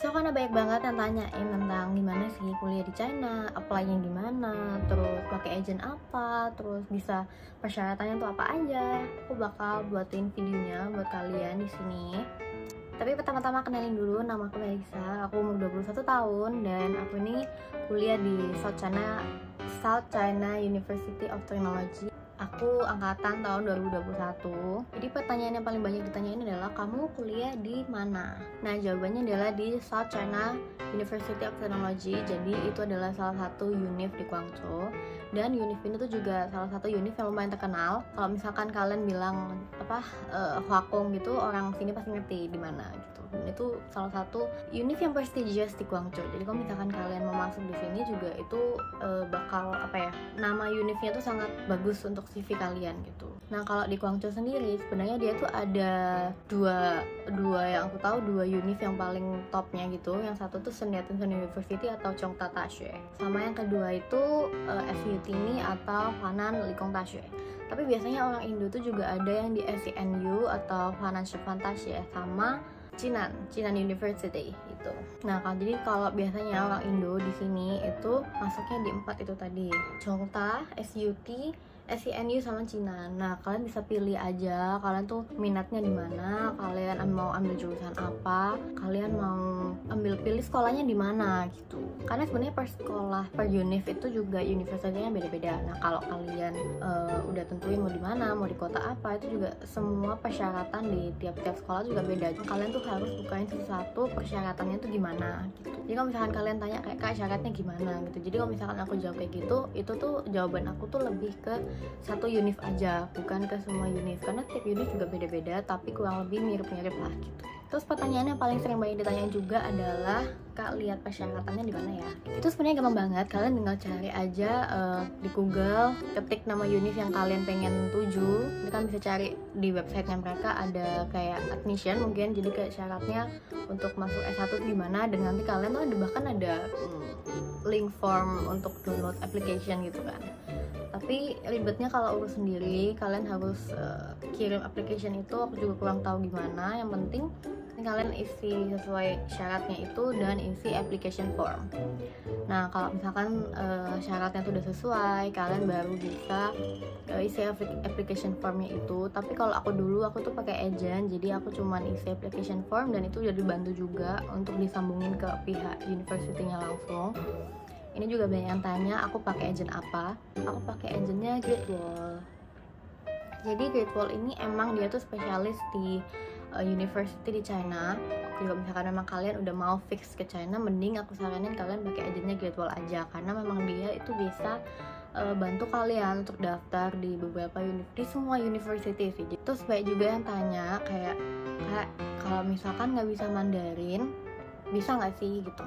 So karena banyak banget yang tanyain tentang gimana sih kuliah di China, apply-nya gimana, terus pakai agent apa, terus bisa persyaratannya tuh apa aja. Aku bakal buatin videonya buat kalian di sini. Tapi pertama-tama kenalin dulu, nama aku Melisa, aku umur 21 tahun dan aku ini kuliah di South China University of Technology. Aku angkatan tahun 2021. Jadi pertanyaan yang paling banyak ditanyain adalah kamu kuliah di mana? Nah, jawabannya adalah di South China University of Technology. Jadi itu adalah salah satu univ di Guangzhou. Dan univ ini tuh juga salah satu univ yang lumayan terkenal. Kalau misalkan kalian bilang Huakong gitu, orang sini pasti ngerti di mana gitu. Dan itu salah satu univ yang prestigious di Guangzhou. Jadi kalau misalkan kalian mau masuk di sini juga itu bakal nama univnya tuh sangat bagus untuk CV kalian gitu. Nah, kalau di Guangzhou sendiri sebenarnya dia tuh ada dua yang aku tahu, dua univ yang paling topnya gitu. Yang satu tuh Sun Yat-sen University atau Chongta Daxue. Sama yang kedua itu FUT atau Huanan Likong Daxue. Tapi biasanya orang Indo tuh juga ada yang di SCNU atau Huanan Shifan Daxue sama Jinan University itu. Nah, jadi kalau biasanya orang Indo di sini itu masuknya di 4 itu tadi, Chongta, SUT, SCNU sama Cina. Nah, kalian bisa pilih aja kalian tuh minatnya di mana, kalian mau ambil jurusan apa, kalian mau pilih sekolahnya di mana gitu. Karena sebenarnya per univ itu juga universitasnya beda-beda. Nah, kalau kalian udah tentuin mau di mana, mau di kota apa, itu juga semua persyaratan di tiap-tiap sekolah juga beda. Kalian tuh harus bukain satu-satu persyaratannya tuh gimana gitu. Jadi kalau misalkan kalian tanya kayak Kak, syaratnya gimana gitu. Jadi kalau misalkan aku jawab kayak gitu, itu tuh jawaban aku tuh lebih ke satu univ aja, bukan ke semua univ, karena tiap univ juga beda-beda tapi kurang lebih mirip-mirip lah gitu. Terus pertanyaan yang paling sering banyak ditanyain juga adalah, Kak, lihat persyaratannya di mana ya? Itu sebenarnya gampang banget, kalian tinggal cari aja di Google, ketik nama univ yang kalian pengen tuju. Kalian bisa cari di websitenya mereka, ada kayak admission mungkin, jadi kayak syaratnya untuk masuk S1 gimana, dan nanti kalian tuh bahkan ada link form untuk download application gitu kan. Tapi ribetnya kalau urus sendiri, kalian harus kirim application itu, aku juga kurang tahu gimana. Yang penting kalian isi sesuai syaratnya itu dan isi application form. Nah, kalau misalkan syaratnya itu udah sesuai, kalian baru bisa isi application formnya itu. Tapi kalau aku tuh pakai agent, jadi aku cuman isi application form dan itu udah dibantu juga untuk disambungin ke pihak university-nya langsung. Ini juga banyak yang tanya aku pakai agent apa. Aku pakai agentnya Great Wall. Jadi Great Wall ini emang dia tuh spesialis di university di China. Kalau misalkan memang kalian udah mau fix ke China, mending aku saranin kalian pakai agentnya Great Wall aja, karena memang dia itu bisa bantu kalian untuk daftar di beberapa di semua university sih. Terus banyak juga yang tanya kayak, Kak, kalau misalkan nggak bisa Mandarin, bisa nggak sih gitu.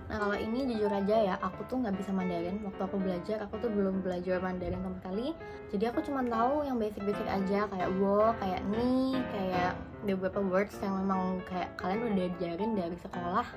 Nah, kalau ini jujur aja ya, aku tuh nggak bisa Mandarin. Waktu aku belajar, aku tuh belum belajar Mandarin sama sekali. Jadi aku cuma tahu yang basic-basic aja, kayak wo, kayak ni, kayak beberapa words yang memang kayak kalian udah diajarin dari sekolah.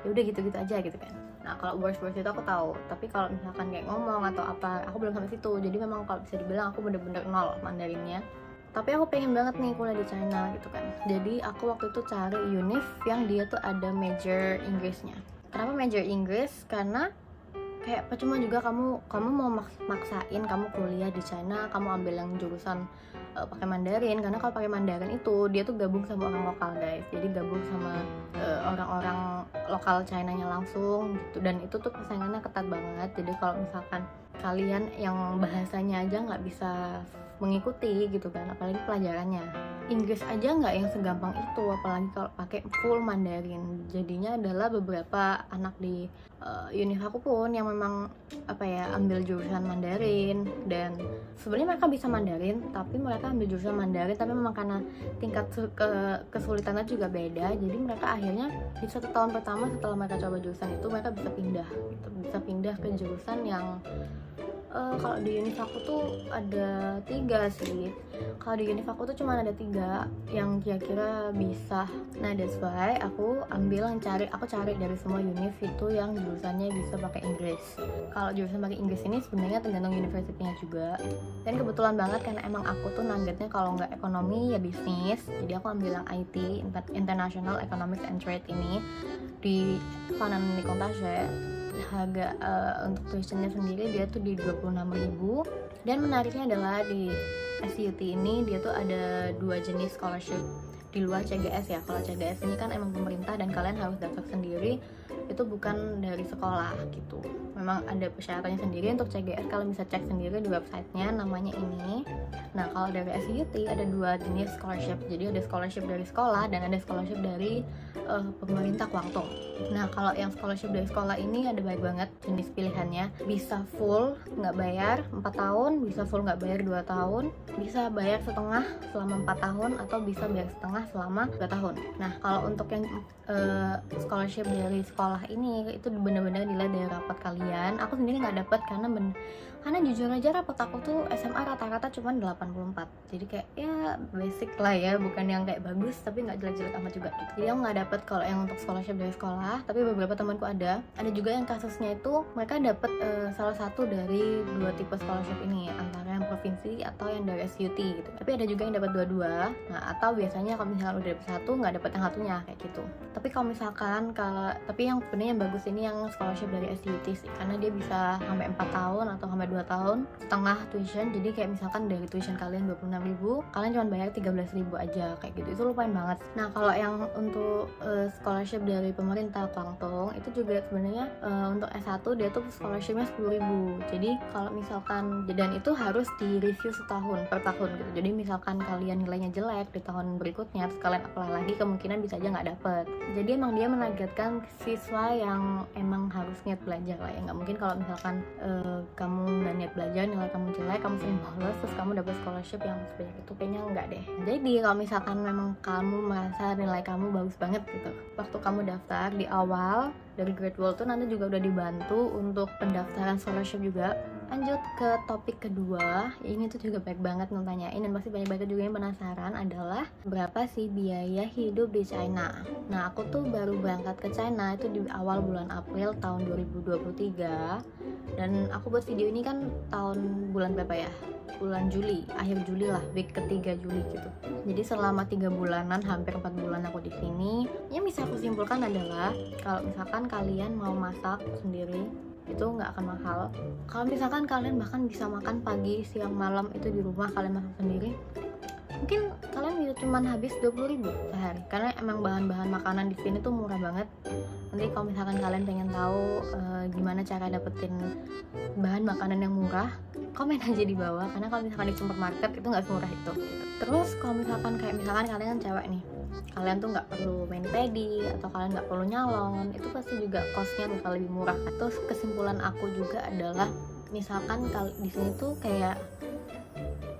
Ya udah gitu-gitu aja gitu kan. Nah, kalau words-words itu aku tahu. Tapi kalau misalkan kayak ngomong atau apa, aku belum sampai situ. Jadi memang kalau bisa dibilang aku bener-bener nol Mandarinnya. Tapi aku pengen banget nih kuliah di China gitu kan. Jadi aku waktu itu cari univ yang dia tuh ada major Inggrisnya. Kenapa major Inggris? Karena kayak percuma juga kamu mau maksain kamu kuliah di China, kamu ambil yang jurusan pakai Mandarin, karena kalau pakai Mandarin itu dia tuh gabung sama orang lokal guys, jadi gabung sama orang-orang lokal China-nya langsung gitu, dan itu tuh persaingannya ketat banget. Jadi kalau misalkan kalian yang bahasanya aja nggak bisa mengikuti gitu kan, apalagi pelajarannya Inggris aja nggak yang segampang itu, apalagi kalau pakai full Mandarin. Jadinya adalah beberapa anak di univ aku pun yang memang ambil jurusan Mandarin, dan sebenarnya mereka bisa Mandarin, tapi mereka ambil jurusan Mandarin, tapi memang karena tingkat kesulitannya juga beda, jadi mereka akhirnya di 1 tahun pertama setelah mereka coba jurusan itu, mereka bisa pindah ke jurusan yang kalau di univ aku tuh ada 3 sih. Kalau di univ aku tuh cuma ada 3 yang kira-kira bisa. Nah, that's why aku cari dari semua univ itu yang jurusannya bisa pakai Inggris. Kalau jurusan pakai Inggris ini sebenarnya tergantung universitinya juga. Dan kebetulan banget karena emang aku tuh nuggetnya kalau nggak ekonomi ya bisnis. Jadi aku ambil yang IT, International Economics and Trade ini. di Fanan Nikontashe. Harga untuk tuitionnya sendiri dia tuh di 26.000. Dan menariknya adalah di SUT ini dia tuh ada 2 jenis scholarship di luar CGS ya. Kalau CGS ini kan emang pemerintah dan kalian harus daftar sendiri, itu bukan dari sekolah gitu. Memang ada persyaratannya sendiri. Untuk CGS kalian bisa cek sendiri di websitenya, namanya ini. Nah kalau dari SUT ada 2 jenis scholarship. Jadi ada scholarship dari sekolah dan ada scholarship dari pemerintah Kwangtung. Nah kalau yang scholarship dari sekolah ini ada baik banget jenis pilihannya. Bisa full nggak bayar 4 tahun, bisa full nggak bayar 2 tahun, bisa bayar setengah selama 4 tahun, atau bisa bayar setengah selama 2 tahun. Nah kalau untuk yang scholarship dari sekolah ini itu benar-benar dilihat dari rapat kalian. Aku sendiri nggak dapet karena jujur aja rapot aku tuh SMA rata-rata cuma 84. Jadi kayak ya basic lah ya, bukan yang kayak bagus tapi nggak jelek-jelek amat juga gitu. Jadi aku nggak dapet kalau yang untuk scholarship dari sekolah, tapi beberapa temanku ada juga yang kasusnya itu mereka dapet salah satu dari 2 tipe scholarship ini, antara yang provinsi atau yang dari SUT gitu. Tapi ada juga yang dapat dua-dua. Nah atau biasanya kalau misalnya udah dapet satu nggak dapet yang satunya kayak gitu. Tapi kalau misalkan tapi yang sebenarnya yang bagus ini yang scholarship dari SUT sih, karena dia bisa sampai 4 tahun atau sampai 2 tahun setengah tuition. Jadi kayak misalkan dari tuition kalian 26.000, kalian cuma bayar 13.000 aja kayak gitu. Itu lumayan banget. Nah kalau yang untuk scholarship dari pemerintah Kwangtung itu juga sebenarnya untuk S1 dia tuh scholarshipnya 10.000. Jadi kalau misalkan, dan itu harus di review setahun per tahun gitu. Jadi misalkan kalian nilainya jelek di tahun berikutnya terus kalian apply lagi, kemungkinan bisa aja nggak dapet. Jadi emang dia menargetkan siswa yang emang harus niat belajar lah ya. Nggak mungkin kalau misalkan kamu nggak niat belajar, nilai kamu jelek, kamu sering bolos, terus kamu dapat scholarship yang sebanyak itu, kayaknya nggak deh. Jadi kalau misalkan memang kamu merasa nilai kamu bagus banget gitu, waktu kamu daftar di awal dari Great Wall tuh nanti juga udah dibantu untuk pendaftaran scholarship juga. Lanjut ke topik kedua, ini tuh juga baik banget nanyain dan pasti banyak banget juga yang penasaran, adalah berapa sih biaya hidup di China. Nah aku tuh baru berangkat ke China itu di awal bulan April tahun 2023, dan aku buat video ini kan bulan berapa ya, bulan Juli, akhir Juli lah, week ketiga Juli gitu. Jadi selama 3 bulanan, hampir 4 bulan aku di sini. Yang bisa aku simpulkan adalah kalau misalkan kalian mau masak sendiri itu nggak akan mahal. Kalau misalkan kalian bahkan bisa makan pagi, siang, malam itu di rumah, kalian masak sendiri, mungkin kalian bisa cuman habis 20.000 sehari, karena emang bahan-bahan makanan di sini tuh murah banget. Nanti kalau misalkan kalian pengen tahu gimana cara dapetin bahan makanan yang murah, komen aja di bawah, karena kalau misalkan di supermarket itu nggak semurah itu. Terus kalau misalkan kalian kan cewek nih, kalian tuh nggak perlu main pedi atau kalian nggak perlu nyalon, itu pasti juga costnya bakal lebih murah. Terus kesimpulan aku juga adalah, misalkan di sini tuh kayak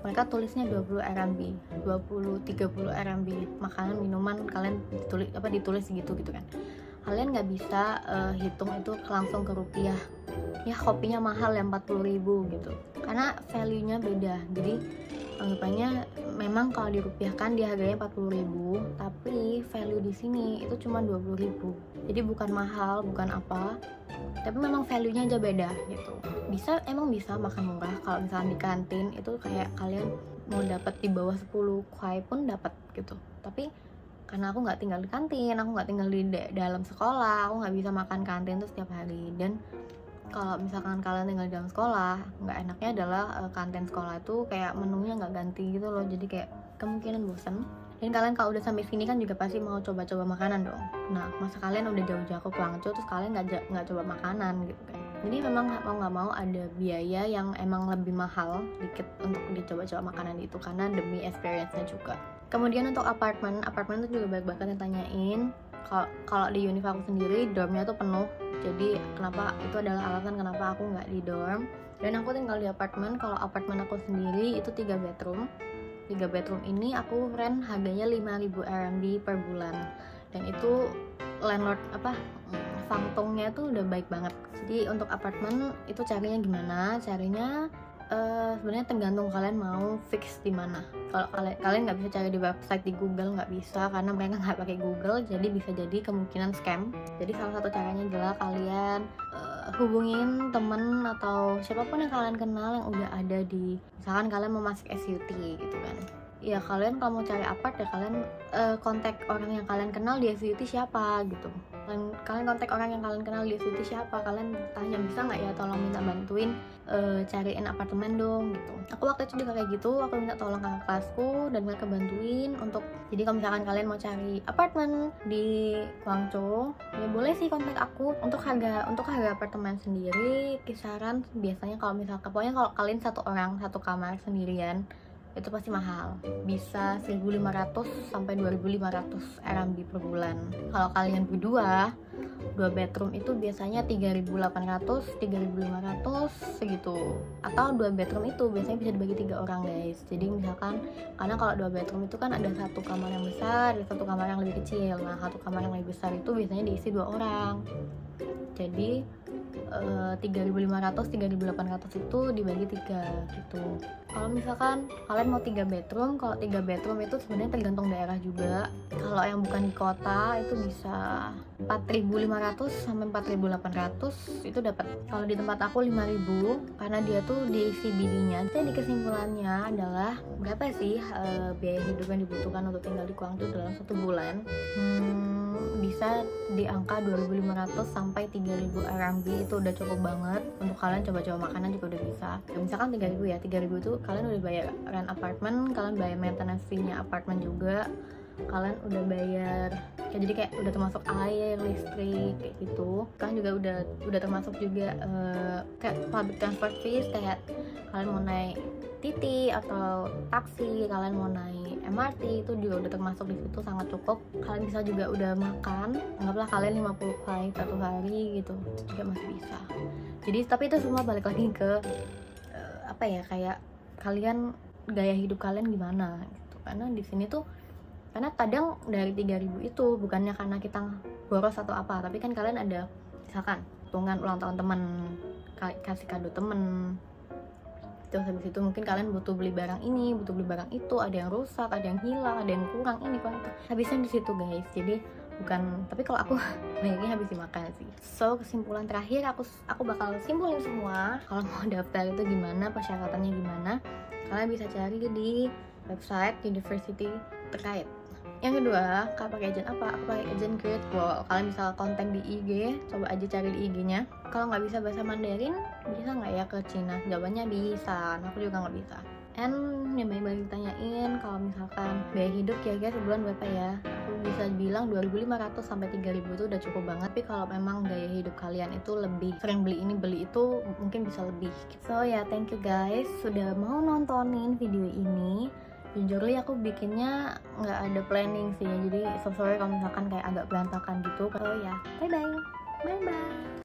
mereka tulisnya 20 RMB, 20-30 RMB makanan minuman kalian ditulis gitu kan. Kalian nggak bisa hitung itu langsung ke rupiah. Ya kopinya mahal ya 40.000 gitu, karena value-nya beda. Jadi anggapannya memang kalau dirupiahkan dia harganya 40.000, tapi value di sini itu cuma 20.000. Jadi bukan mahal, bukan apa, tapi memang value-nya aja beda gitu. Emang bisa makan murah kalau misalnya di kantin itu kayak kalian mau dapat di bawah 10 kuai pun dapat gitu. Tapi karena aku nggak tinggal di kantin, aku nggak tinggal di dalam sekolah, aku nggak bisa makan kantin tuh setiap hari. Dan kalau misalkan kalian tinggal di dalam sekolah, nggak enaknya adalah kantin sekolah itu kayak menunya nggak ganti gitu loh, jadi kayak kemungkinan bosan. Dan kalian kalau udah sampai sini kan juga pasti mau coba-coba makanan dong. Nah masa kalian udah jauh-jauh ke Guangzhou terus kalian nggak coba makanan gitu kan. Jadi memang mau nggak mau ada biaya yang emang lebih mahal dikit untuk dicoba-coba makanan itu, karena demi experience-nya juga. Kemudian untuk apartemen itu juga banyak banget yang tanyain. Kalau di univ aku sendiri dormnya tuh penuh, jadi itu adalah alasan kenapa aku nggak di dorm dan aku tinggal di apartemen. Kalau apartemen aku sendiri itu 3 bedroom. 3 bedroom ini aku rent harganya 5.000 RMB per bulan, dan itu landlord Fangtongnya tuh udah baik banget. Jadi untuk apartemen itu carinya gimana? Sebenarnya tergantung kalian mau fix di mana. Kalau kalian nggak bisa cari di website, di Google nggak bisa, karena mereka nggak pakai Google, jadi bisa jadi kemungkinan scam. Jadi salah satu caranya adalah kalian hubungin temen atau siapapun yang kalian kenal yang udah ada di, misalkan kalian mau masuk SUT gitu kan. ya kalian kalau mau cari apart ya kalian kontak orang yang kalian kenal di SVT siapa gitu. Kalian kontak orang yang kalian kenal di SVT siapa, kalian tanya bisa nggak ya tolong minta bantuin cariin apartemen dong gitu. Aku waktu itu juga kayak gitu, aku minta tolong kakak kelasku dan mereka bantuin untuk, jadi kalau misalkan kalian mau cari apartemen di Guangzhou ya boleh sih kontak aku. Untuk harga apartemen sendiri kisaran biasanya kalau misalkan, pokoknya kalau kalian satu orang satu kamar sendirian itu pasti mahal, bisa 1.500 sampai 2.500 RMB per bulan. Kalau kalian berdua, 2 bedroom itu biasanya 3.800, 3.500 segitu. Atau 2 bedroom itu biasanya bisa dibagi 3 orang guys. Jadi misalkan, karena kalau 2 bedroom itu kan ada satu kamar yang besar, ada satu kamar yang lebih kecil. Nah, satu kamar yang lebih besar itu biasanya diisi 2 orang. Jadi 3.500, 3.800 itu dibagi 3 gitu. Kalau misalkan kalian mau 3 bedroom, kalau 3 bedroom itu sebenarnya tergantung daerah juga. Kalau yang bukan di kota itu bisa 4.500 sampai 4.800 itu dapat. Kalau di tempat aku 5.000 karena dia tuh di CBD-nya. Jadi kesimpulannya adalah berapa sih biaya hidup yang dibutuhkan untuk tinggal di Guangzhou dalam 1 bulan? Bisa di angka 2.500 sampai 3.000 RMB, itu udah cukup banget untuk kalian coba-coba makanan juga udah bisa. Ya, misalkan 3.000 ya, 3.000 itu kalian udah bayar rent apartemen, kalian bayar maintenance fee-nya apartemen juga, kalian udah bayar kayak, jadi kayak udah termasuk air, listrik kayak gitu. Kan juga udah termasuk juga kayak public transport fees, kayak kalian mau naik TT atau taksi, kalian mau naik MRT itu juga udah termasuk di situ, sangat cukup. Kalian bisa juga udah makan, anggaplah kalian 50 kali satu hari gitu, itu juga masih bisa. Jadi tapi itu semua balik lagi ke apa ya, kayak kalian gaya hidup kalian gimana gitu. Karena di sini tuh, karena kadang dari 3.000 itu bukannya karena kita boros atau apa, tapi kan kalian ada misalkan hitungan ulang tahun temen, kasih kado temen, terus habis itu mungkin kalian butuh beli barang ini, butuh beli barang itu, ada yang rusak, ada yang hilang, ada yang kurang ini kurang itu, habisnya di situ guys. Jadi bukan, tapi kalau aku banyaknya habis dimakan sih. So kesimpulan terakhir, aku bakal simpulin semua. Kalau mau daftar itu gimana, persyaratannya gimana, kalian bisa cari di website university terkait. Yang kedua, kalian pakai agent apa? Aku pakai agent Great Wall. Kalian bisa kontak di IG, coba aja cari di IG-nya. Kalau nggak bisa bahasa Mandarin, bisa nggak ya ke Cina? Jawabannya bisa, nah, aku juga nggak bisa. And yang banyak ditanyain, kalau misalkan biaya hidup kira-kira sebulan berapa ya? Aku bisa bilang 2.500 sampai 3.000 itu udah cukup banget. Tapi kalau memang gaya hidup kalian itu lebih sering beli ini beli itu, mungkin bisa lebih. So ya, thank you guys sudah mau nontonin video ini. Jujurly aku bikinnya nggak ada planning sih, jadi so sorry kalau misalkan kayak agak berantakan gitu. So ya, bye bye.